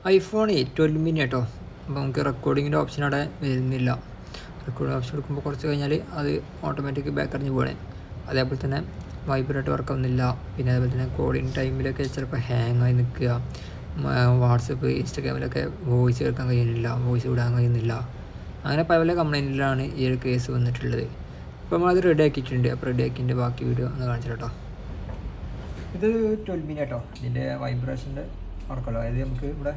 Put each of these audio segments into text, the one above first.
IPhone 12 mini കേട്ടോ. അപ്പോൾ നമുക്ക് റെക്കോർഡിങ്ങിൻ്റെ ഓപ്ഷൻ അവിടെ വരുന്നില്ല. റെക്കോർഡിംഗ് ഓപ്ഷൻ എടുക്കുമ്പോൾ കുറച്ച് കഴിഞ്ഞാൽ അത് ഓട്ടോമാറ്റിക് ബാക്ക് അടിഞ്ഞ് പോകണേ. അതേപോലെ തന്നെ വൈബ്രേറ്റ് വർക്ക് ആവുന്നില്ല. പിന്നെ അതേപോലെ തന്നെ കോഡിങ് ടൈമിലൊക്കെ ചിലപ്പോൾ ഹാങ് ആയി നിൽക്കുക. വാട്സപ്പ് ഇൻസ്റ്റാഗ്രാമിലൊക്കെ വോയിസ് കേൾക്കാൻ കഴിയുന്നില്ല, വോയിസ് വിടാൻ കഴിയുന്നില്ല. അങ്ങനെ പല കംപ്ലൈൻറ്റിലാണ് ഈ ഒരു കേസ് വന്നിട്ടുള്ളത്. അപ്പോൾ നമ്മളത് റെഡി ആക്കിയിട്ടുണ്ട്. അപ്പോൾ റെഡി ആക്കിൻ്റെ ബാക്കി വീഡിയോ ഒന്ന് കാണിച്ചു കേട്ടോ. ഇത് 12 മിനി കേട്ടോ. ഇതിൻ്റെ വൈബ്രേഷൻ്റെ വർക്കല്ലോ. അതായത് നമുക്ക് ഇവിടെ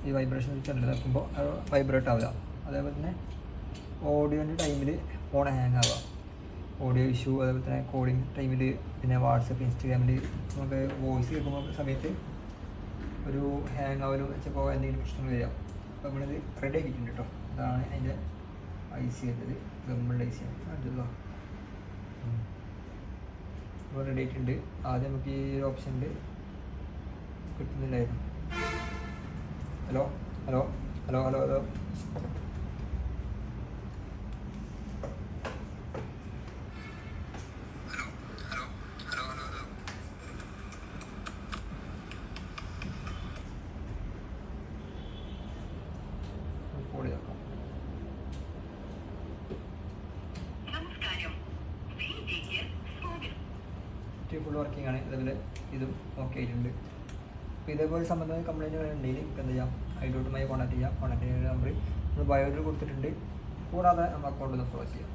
ഈ വൈബ്രേഷൻ ചെറിയ നിൽക്കുമ്പോൾ അത് വൈബ്രേറ്റ് ആവുക. അതേപോലെ തന്നെ ഓഡിയോൻ്റെ ടൈമിൽ ഫോൺ ഹാങ് ആവുക, ഓഡിയോ ഇഷ്യൂ. അതേപോലെ തന്നെ കോഡിങ് ടൈമിൽ, പിന്നെ വാട്സപ്പ് ഇൻസ്റ്റാഗ്രാമിൽ നമുക്ക് വോയിസ് കേൾക്കുമ്പോൾ സമയത്ത് ഒരു ഹാങ് ആവലും വെച്ചപ്പോൾ എന്തെങ്കിലും പ്രശ്നങ്ങൾ വരിക. അപ്പോൾ നമ്മളിത് റെഡി ആക്കിയിട്ടുണ്ട് കേട്ടോ. അതാണ് അതിൻ്റെ IC വരുന്നത്. ഗവൺമെൻറ് IC ആണ്. അതല്ലോ അപ്പോൾ റെഡി ആയിട്ടുണ്ട്. ആദ്യം നമുക്ക് ഈ ഒരു ഓപ്ഷനിൽ കിട്ടുന്നില്ലായിരുന്നു. Hello hello hello hello hello full working ആണ്. അതേപോലെ ഇതും ഓക്കെ ആയിട്ടുണ്ട്. അപ്പോൾ ഇതേപോലെ സംബന്ധമായ കംപ്ലൈൻറ്റുകൾ ഉണ്ടെങ്കിൽ നമുക്ക് എന്ത് ചെയ്യാം, അതിലോട്ടുമായി കോൺടാക്ട് ചെയ്യാം. കോൺടാക്ട് ചെയ്യുന്ന നമ്പർ നമ്മൾ ബയോയിൽ കൊടുത്തിട്ടുണ്ട്. കൂടാതെ നമ്മൾ അക്കൗണ്ട് ഒന്ന് ഫോളോ ചെയ്യാം.